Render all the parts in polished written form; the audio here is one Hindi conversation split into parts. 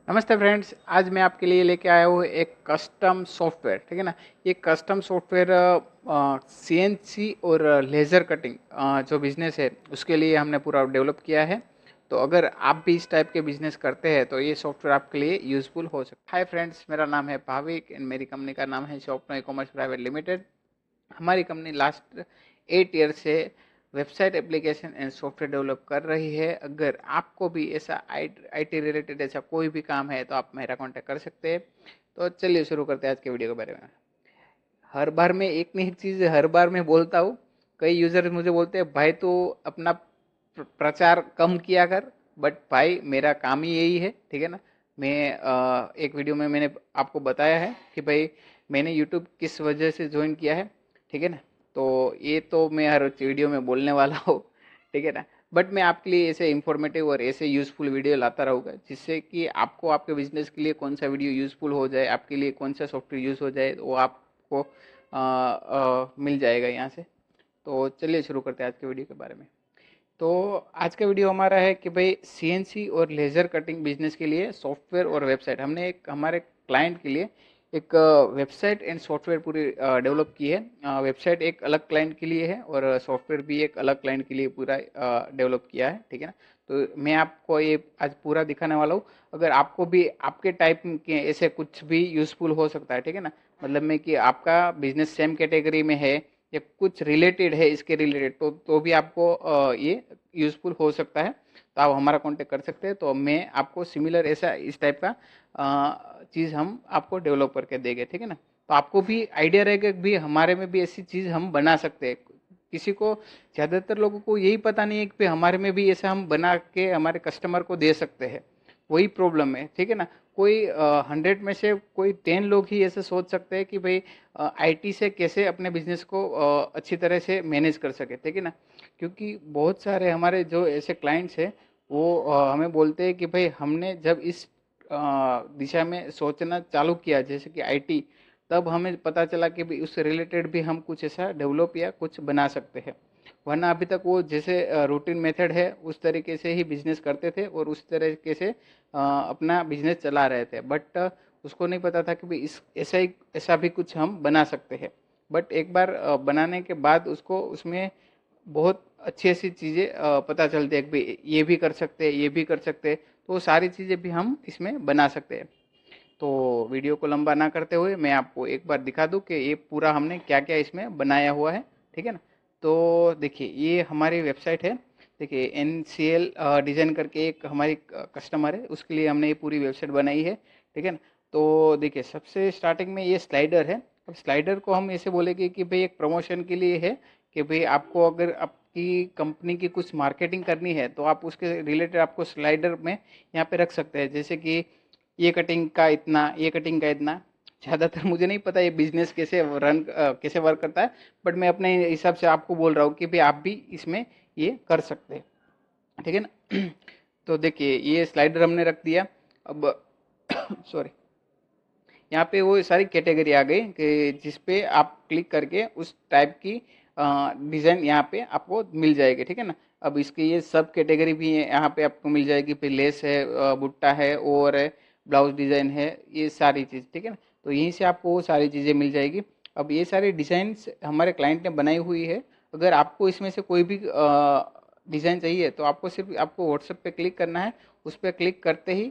नमस्ते फ्रेंड्स। आज मैं आपके लिए लेके आया हूँ एक कस्टम सॉफ्टवेयर। ठीक है ना। ये कस्टम सॉफ्टवेयर सीएनसी और लेज़र कटिंग जो बिज़नेस है उसके लिए हमने पूरा डेवलप किया है। तो अगर आप भी इस टाइप के बिज़नेस करते हैं तो ये सॉफ्टवेयर आपके लिए यूज़फुल हो सकता है। हाय फ्रेंड्स, मेरा नाम है भाविक एंड मेरी कंपनी का नाम है शॉपनो ई कॉमर्स प्राइवेट लिमिटेड। हमारी कंपनी लास्ट 8 ईयर से website application and software develop कर रही है। अगर आपको भी ऐसा आईटी रिलेटेड ऐसा कोई भी काम है तो आप मेरा कांटेक्ट कर सकते हैं। तो चलिए शुरू करते हैं आज के वीडियो के बारे में। हर बार मैं एक न एक चीज़ हर बार मैं बोलता हूँ। कई यूजर्स मुझे बोलते हैं भाई तो अपना प्रचार कम किया कर। बट भाई मेरा काम ही यही है। ठीक है ना। मैं एक वीडियो में मैंने आपको बताया है कि भाई मैंने यूट्यूब किस वजह से ज्वाइन किया है। ठीक है ना। तो ये तो मैं हर वीडियो में बोलने वाला हूँ। ठीक है ना। बट मैं आपके लिए ऐसे इंफॉर्मेटिव और ऐसे यूज़फुल वीडियो लाता रहूँगा जिससे कि आपको आपके बिजनेस के लिए कौन सा वीडियो यूज़फुल हो जाए, आपके लिए कौन सा सॉफ्टवेयर यूज़ हो जाए वो आपको मिल जाएगा यहाँ से। तो चलिए शुरू करते हैं आज के वीडियो के बारे में। तो आज का वीडियो हमारा है कि भाई सीएनसी और लेज़र कटिंग बिजनेस के लिए सॉफ्टवेयर और वेबसाइट हमने एक हमारे क्लाइंट के लिए एक वेबसाइट एंड सॉफ्टवेयर पूरी डेवलप की है। वेबसाइट एक अलग क्लाइंट के लिए है और सॉफ्टवेयर भी एक अलग क्लाइंट के लिए पूरा डेवलप किया है। ठीक है ना। तो मैं आपको ये आज पूरा दिखाने वाला हूँ। अगर आपको भी आपके टाइप के ऐसे कुछ भी यूज़फुल हो सकता है। ठीक है ना। मतलब में कि आपका बिजनेस सेम कैटेगरी में है या कुछ रिलेटेड है इसके रिलेटेड तो भी आपको ये यूज़फुल हो सकता है। तो आप हमारा कांटेक्ट कर सकते हैं। तो मैं आपको सिमिलर ऐसा इस टाइप का चीज़ हम आपको डेवलप करके देंगे। ठीक है ना। तो आपको भी आइडिया रहेगा कि भी हमारे में भी ऐसी चीज़ हम बना सकते हैं। किसी को ज़्यादातर लोगों को यही पता नहीं है कि हमारे में भी ऐसा हम बना के हमारे कस्टमर को दे सकते हैं। वही प्रॉब्लम है। ठीक है ना। कोई 100 में से कोई 10 लोग ही ऐसे सोच सकते हैं कि भाई आईटी से कैसे अपने बिजनेस को अच्छी तरह से मैनेज कर सके। ठीक है ना। क्योंकि बहुत सारे हमारे जो ऐसे क्लाइंट्स हैं वो हमें बोलते हैं कि भाई हमने जब इस दिशा में सोचना चालू किया जैसे कि आईटी, तब हमें पता चला कि भाई उससे रिलेटेड भी हम कुछ ऐसा डेवलप या कुछ बना सकते हैं। वरना अभी तक वो जैसे रूटीन मेथड है उस तरीके से ही बिजनेस करते थे और उस तरीके से अपना बिजनेस चला रहे थे। बट उसको नहीं पता था कि भाई इस ऐसा भी कुछ हम बना सकते हैं। बट एक बार बनाने के बाद उसको उसमें बहुत अच्छी अच्छी चीज़ें पता चलती है कि भाई ये भी कर सकते हैं, ये भी कर सकते हैं। तो वो सारी चीज़ें भी हम इसमें बना सकते हैं। तो वीडियो को लंबा ना करते हुए मैं आपको एक बार दिखा दूं कि ये पूरा हमने क्या क्या इसमें बनाया हुआ है। ठीक है ना। तो देखिए ये हमारी वेबसाइट है। देखिए एनसीएल डिज़ाइन करके एक हमारी कस्टमर है, उसके लिए हमने ये पूरी वेबसाइट बनाई है। ठीक है ना। तो देखिए सबसे स्टार्टिंग में ये स्लाइडर है। अब स्लाइडर को हम ऐसे बोलेंगे कि भाई एक प्रमोशन के लिए है कि भाई आपको अगर आपकी कंपनी की कुछ मार्केटिंग करनी है तो आप उसके रिलेटेड आपको स्लाइडर में यहाँ पे रख सकते हैं। जैसे कि ये कटिंग का इतना, ये कटिंग का इतना। ज़्यादातर मुझे नहीं पता ये बिजनेस कैसे कैसे वर्क करता है। बट मैं अपने हिसाब से आपको बोल रहा हूँ कि भाई आप भी इसमें ये कर सकते हैं। ठीक है ना। तो देखिए ये स्लाइडर हमने रख दिया। अब सॉरी, यहाँ पे वो सारी कैटेगरी आ गई कि जिस पे आप क्लिक करके उस टाइप की डिज़ाइन यहाँ पे आपको मिल जाएगी। ठीक है ना। अब इसकी ये सब कैटेगरी भी है, यहाँ पे आपको मिल जाएगी। फिर लेस है, बुट्टा है और ब्लाउज डिज़ाइन है, ये सारी चीज़। ठीक है ना। तो यहीं से आपको वो सारी चीज़ें मिल जाएगी। अब ये सारी डिज़ाइंस हमारे क्लाइंट ने बनाई हुई है। अगर आपको इसमें से कोई भी डिज़ाइन चाहिए तो आपको सिर्फ आपको व्हाट्सएप पे क्लिक करना है। उस पर क्लिक करते ही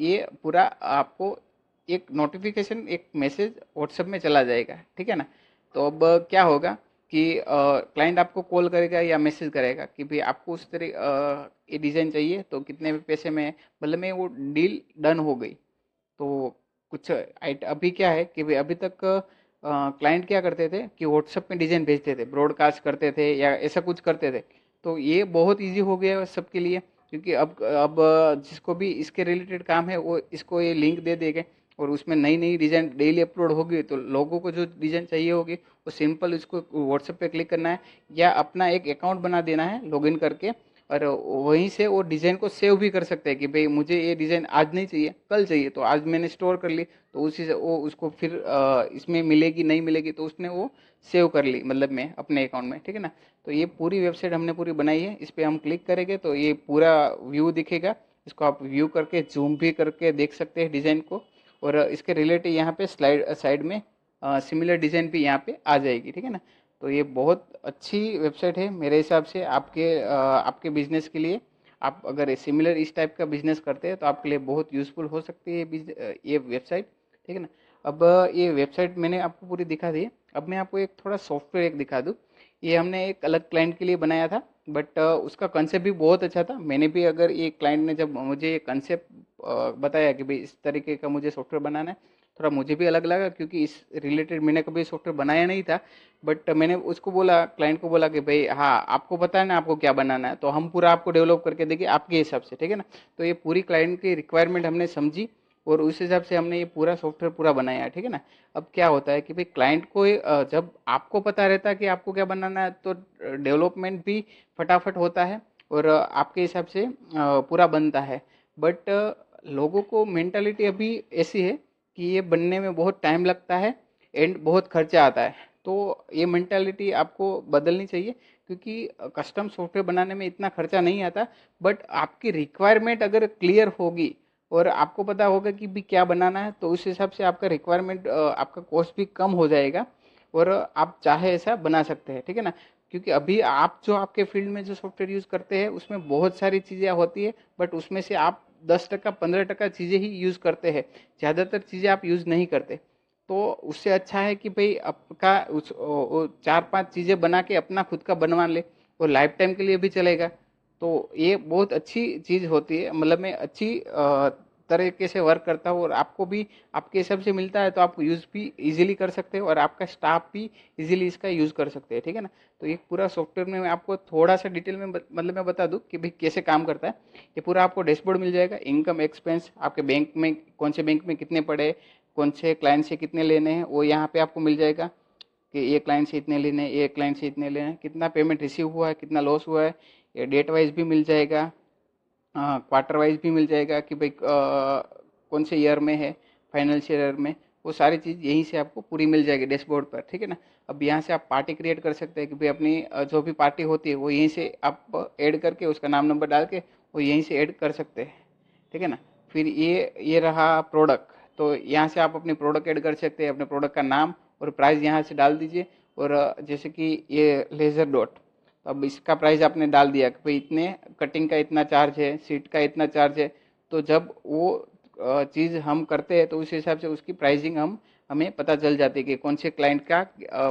ये पूरा आपको एक नोटिफिकेशन, एक मैसेज व्हाट्सएप में चला जाएगा। ठीक है ना। तो अब क्या होगा कि क्लाइंट आपको कॉल करेगा या मैसेज करेगा कि भाई आपको उस तरह ये डिज़ाइन चाहिए तो कितने पैसे में है। मतलब में वो डील डन हो गई। तो कुछ अभी क्या है कि भाई अभी तक क्लाइंट क्या करते थे कि व्हाट्सएप में डिज़ाइन भेजते थे, ब्रॉडकास्ट करते थे या ऐसा कुछ करते थे। तो ये बहुत इजी हो गया है सबके लिए। क्योंकि अब जिसको भी इसके रिलेटेड काम है वो इसको ये लिंक दे देंगे और उसमें नई नई डिज़ाइन डेली अपलोड होगी। तो लोगों को जो डिज़ाइन चाहिए होगी वो सिंपल इसको व्हाट्सएप पे क्लिक करना है या अपना एक अकाउंट बना देना है लॉगिन करके। और वहीं से वो डिज़ाइन को सेव भी कर सकते हैं कि भाई मुझे ये डिज़ाइन आज नहीं चाहिए, कल चाहिए, तो आज मैंने स्टोर कर ली। तो उसी से वो उसको फिर इसमें मिलेगी नहीं मिलेगी तो उसने वो सेव कर ली, मतलब मैं अपने अकाउंट में। ठीक है ना। तो ये पूरी वेबसाइट हमने पूरी बनाई है। इस पर हम क्लिक करेंगे तो ये पूरा व्यू दिखेगा। इसको आप व्यू करके जूम भी करके देख सकते हैं डिज़ाइन को। और इसके रिलेटेड यहाँ पे स्लाइड साइड में सिमिलर डिज़ाइन भी यहाँ पे आ जाएगी, ठीक है ना। तो ये बहुत अच्छी वेबसाइट है मेरे हिसाब से आपके बिजनेस के लिए। आप अगर सिमिलर इस टाइप का बिजनेस करते हैं तो आपके लिए बहुत यूज़फुल हो सकती है ये वेबसाइट, ठीक है ना। अब ये वेबसाइट मैंने आपको पूरी दिखा दी। अब मैं आपको एक थोड़ा सॉफ्टवेयर एक दिखा दूँ। ये हमने एक अलग क्लाइंट के लिए बनाया था, बट उसका कंसेप्ट भी बहुत अच्छा था। मैंने भी अगर ये क्लाइंट ने जब मुझे ये कंसेप्ट बताया कि भाई इस तरीके का मुझे सॉफ्टवेयर बनाना है, थोड़ा मुझे भी अलग लगा क्योंकि इस रिलेटेड मैंने कभी सॉफ्टवेयर बनाया नहीं था। बट मैंने उसको बोला, क्लाइंट को बोला कि भाई हाँ आपको पता है ना आपको क्या बनाना है, तो हम पूरा आपको डेवलप करके देंगे आपके हिसाब से, ठीक है ना। तो ये पूरी क्लाइंट की रिक्वायरमेंट हमने समझी और उस हिसाब से हमने ये पूरा सॉफ्टवेयर पूरा बनाया, ठीक है ना। अब क्या होता है कि भाई क्लाइंट को जब आपको पता रहता है कि आपको क्या बनाना है तो डेवलपमेंट भी फटाफट होता है और आपके हिसाब से पूरा बनता है। बट लोगों को मेंटालिटी अभी ऐसी है कि ये बनने में बहुत टाइम लगता है एंड बहुत खर्चा आता है। तो ये मेंटालिटी आपको बदलनी चाहिए क्योंकि कस्टम सॉफ्टवेयर बनाने में इतना खर्चा नहीं आता। बट आपकी रिक्वायरमेंट अगर क्लियर होगी और आपको पता होगा कि भी क्या बनाना है तो उस हिसाब से आपका रिक्वायरमेंट आपका कॉस्ट भी कम हो जाएगा और आप चाहे ऐसा बना सकते हैं, ठीक है ना। क्योंकि अभी आप जो आपके फील्ड में जो सॉफ्टवेयर यूज़ करते हैं उसमें बहुत सारी चीज़ें होती है, बट उसमें से आप 10% 15% चीज़ें ही यूज़ करते हैं, ज़्यादातर चीज़ें आप यूज़ नहीं करते। तो उससे अच्छा है कि भाई आपका वो 4-5 चीज़ें बना के अपना खुद का बनवा ले, वो लाइफ टाइम के लिए भी चलेगा। तो ये बहुत अच्छी चीज़ होती है, मतलब मैं अच्छी तरीके से वर्क करता हूँ और आपको भी आपके हिसाब से मिलता है तो आप यूज़ भी इजीली कर सकते हो और आपका स्टाफ भी इजीली इसका यूज़ कर सकते हैं, ठीक है ना। तो ये पूरा सॉफ्टवेयर में मैं आपको थोड़ा सा डिटेल में मतलब मैं बता दूँ कि भाई कैसे काम करता है। ये पूरा आपको डैशबोर्ड मिल जाएगा, इनकम एक्सपेंस आपके बैंक में कौन से बैंक में कितने पड़े, कौन से क्लाइंट से कितने लेने हैं वो यहाँ पे आपको मिल जाएगा कि ये क्लाइंट से इतने लेने हैं, ये क्लाइंट से इतने लेने हैं, कितना पेमेंट रिसीव हुआ है, कितना लॉस हुआ है। ये डेट वाइज भी मिल जाएगा, क्वार्टर वाइज भी मिल जाएगा कि भाई कौन से ईयर में है, फाइनेंशियल ईयर में। वो सारी चीज़ यहीं से आपको पूरी मिल जाएगी डैशबोर्ड पर, ठीक है ना। अब यहाँ से आप पार्टी क्रिएट कर सकते हैं कि भाई अपनी जो भी पार्टी होती है वो यहीं से आप ऐड करके उसका नाम नंबर डाल के वो यहीं से ऐड कर सकते हैं, ठीक है ना। फिर ये रहा प्रोडक्ट, तो यहाँ से आप अपनी प्रोडक्ट ऐड कर सकते हैं, अपने प्रोडक्ट का नाम और प्राइस यहाँ से डाल दीजिए। और जैसे कि ये लेज़र डॉट, तो अब इसका प्राइस आपने डाल दिया कि भाई इतने कटिंग का इतना चार्ज है, सीट का इतना चार्ज है। तो जब वो चीज़ हम करते हैं तो उस हिसाब से उसकी प्राइसिंग हमें पता चल जाती है कि कौन से क्लाइंट का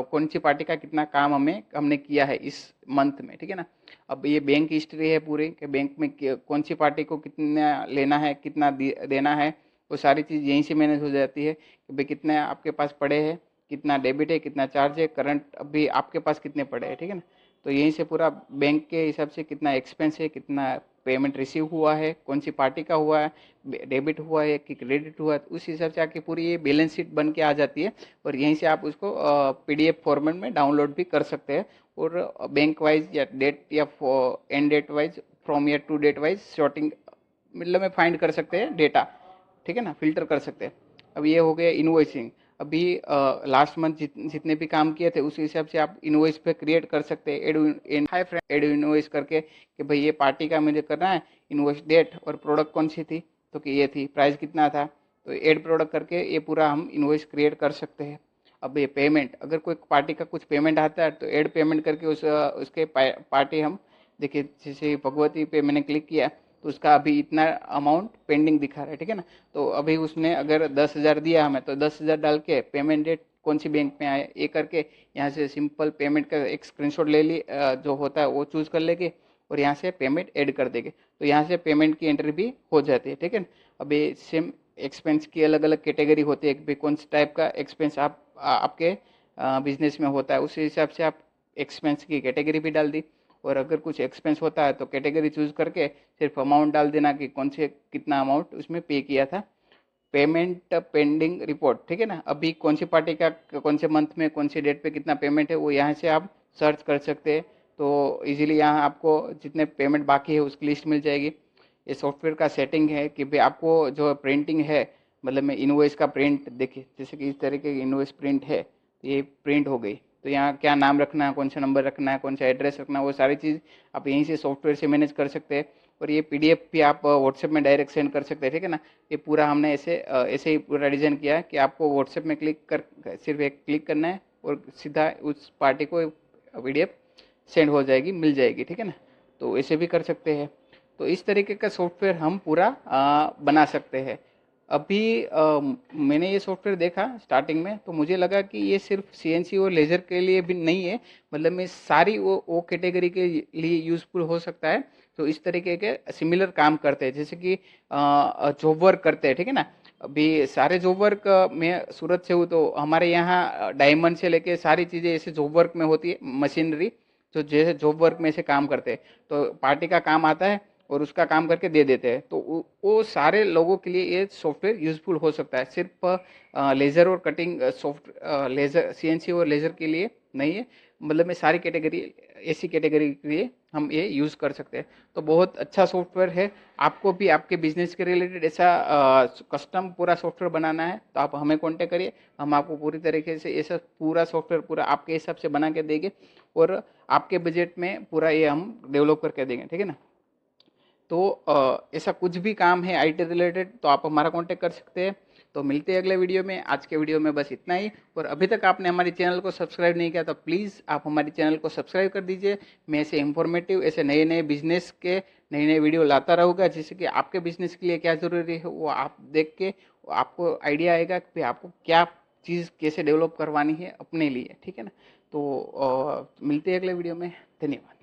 कौन सी पार्टी का कितना काम हमने किया है इस मंथ में, ठीक है ना। अब ये बैंक हिस्ट्री है पूरी कि बैंक में कौन सी पार्टी को कितना लेना है, कितना देना है। वो सारी चीज़ यहीं से मैनेज हो जाती है कि भाई कितने आपके पास पड़े हैं, कितना डेबिट है, कितना चार्ज है, करंट अभी आपके पास कितने पड़े हैं, ठीक है ना। तो यहीं से पूरा बैंक के हिसाब से कितना एक्सपेंस है, कितना पेमेंट रिसीव हुआ है, कौन सी पार्टी का हुआ है, डेबिट हुआ है कि क्रेडिट हुआ है, उस हिसाब से आपकी पूरी ये बैलेंस शीट बन के आ जाती है। और यहीं से आप उसको पीडीएफ फॉर्मेट में डाउनलोड भी कर सकते हैं और बैंक वाइज या डेट या and date wise, from year to date wise sorting मतलब में फाइंड कर सकते हैं डेटा, ठीक है ना, फिल्टर कर सकते हैं। अब ये हो गया इनवॉइसिंग। अभी लास्ट मंथ जितने भी काम किए थे उस हिसाब से आप इनवॉइस पे क्रिएट कर सकते हैं। हाय फ्रेंड एड इनवॉइस करके कि भाई ये पार्टी का मुझे करना है, इनवॉइस डेट और प्रोडक्ट कौन सी थी, तो कि ये थी, प्राइस कितना था। तो ऐड प्रोडक्ट करके ये पूरा हम इनवॉइस क्रिएट कर सकते हैं। अब ये पेमेंट, अगर कोई पार्टी का कुछ पेमेंट आता है तो ऐड पेमेंट करके उसके पार्टी हम देखिए, जैसे भगवती पे मैंने क्लिक किया तो उसका अभी इतना अमाउंट पेंडिंग दिखा रहा है, ठीक है ना। तो अभी उसने अगर 10,000 दिया हमें तो 10,000 डाल के पेमेंट डेट कौन सी बैंक में आए ये करके यहाँ से सिंपल पेमेंट का एक स्क्रीनशॉट ले ली, जो होता है वो चूज़ कर लेंगे और यहाँ से पेमेंट ऐड कर देंगे। तो यहाँ से पेमेंट की एंट्री भी हो जाती है, ठीक है। अब ये सेम एक्सपेंस की अलग अलग कैटेगरी होती है कि कौन सी टाइप का एक्सपेंस आपके बिजनेस में होता है, उस हिसाब से आप एक्सपेंस की कैटेगरी भी डाल दी। और अगर कुछ एक्सपेंस होता है तो कैटेगरी चूज करके सिर्फ अमाउंट डाल देना कि कौन से कितना अमाउंट उसमें पे किया था। पेमेंट पेंडिंग रिपोर्ट, ठीक है ना, अभी कौन सी पार्टी का कौन से मंथ में कौन सी डेट पे कितना पेमेंट है वो यहाँ से आप सर्च कर सकते हैं। तो इजीली यहाँ आपको जितने पेमेंट बाकी है उसकी लिस्ट मिल जाएगी। ये सॉफ्टवेयर का सेटिंग है कि भाई आपको जो प्रिंटिंग है, मतलब मैं इनवॉइस का प्रिंट देखिए, जैसे कि इस तरीके की इनवॉइस प्रिंट है तो ये प्रिंट हो गई। तो यहाँ क्या नाम रखना है, कौन सा नंबर रखना है, कौन सा एड्रेस रखना है, वो सारी चीज़ आप यहीं से सॉफ्टवेयर से मैनेज कर सकते हैं। और ये पीडीएफ भी आप व्हाट्सएप में डायरेक्ट सेंड कर सकते हैं, ठीक है ना। ये पूरा हमने ऐसे ही पूरा डिज़ाइन किया है कि आपको व्हाट्सएप में क्लिक कर सिर्फ एक क्लिक करना है और सीधा उस पार्टी को पीडीएफ सेंड हो जाएगी, मिल जाएगी, ठीक है ना। तो ऐसे भी कर सकते हैं। तो इस तरीके का सॉफ्टवेयर हम पूरा बना सकते हैं। अभी मैंने ये सॉफ्टवेयर देखा स्टार्टिंग में, तो मुझे लगा कि ये सिर्फ सीएनसी और लेज़र के लिए भी नहीं है, मतलब मैं सारी वो कैटेगरी के लिए यूज़फुल हो सकता है। तो इस तरीके के सिमिलर काम करते हैं, जैसे कि जॉब वर्क करते हैं, ठीक है ना। अभी सारे जॉब वर्क, मैं सूरत से हूँ तो हमारे यहाँ डायमंड से लेके सारी चीज़ें ऐसे जॉब वर्क में होती है, मशीनरी जो जैसे जॉब वर्क में से काम करते हैं। तो पार्टी का काम आता है और उसका काम करके दे देते हैं, तो वो सारे लोगों के लिए ये सॉफ्टवेयर यूज़फुल हो सकता है। सिर्फ लेज़र और कटिंग लेज़र सीएनसी और लेज़र के लिए नहीं है, मतलब मैं सारी कैटेगरी, ऐसी कैटेगरी के लिए हम ये यूज़ कर सकते हैं। तो बहुत अच्छा सॉफ्टवेयर है। आपको भी आपके बिजनेस के रिलेटेड ऐसा कस्टम पूरा सॉफ्टवेयर बनाना है तो आप हमें कांटेक्ट करिए, हम आपको पूरी तरीके से ऐसा पूरा सॉफ्टवेयर पूरा आपके हिसाब से बना के देंगे और आपके बजट में पूरा ये हम डेवलप करके देंगे, ठीक है ना। तो ऐसा कुछ भी काम है आईटी रिलेटेड तो आप हमारा कांटेक्ट कर सकते हैं। तो मिलते हैं अगले वीडियो में। आज के वीडियो में बस इतना ही, और अभी तक आपने हमारे चैनल को सब्सक्राइब नहीं किया तो प्लीज़ आप हमारे चैनल को सब्सक्राइब कर दीजिए। मैं ऐसे इंफॉर्मेटिव, ऐसे नए नए बिजनेस के नए नए वीडियो लाता रहूँगा, जिससे कि आपके बिजनेस के लिए क्या ज़रूरी है वो आप देख के आपको आइडिया आएगा कि आपको क्या चीज़ कैसे डेवलप करवानी है अपने लिए, ठीक है ना। तो मिलते हैं अगले वीडियो में। धन्यवाद।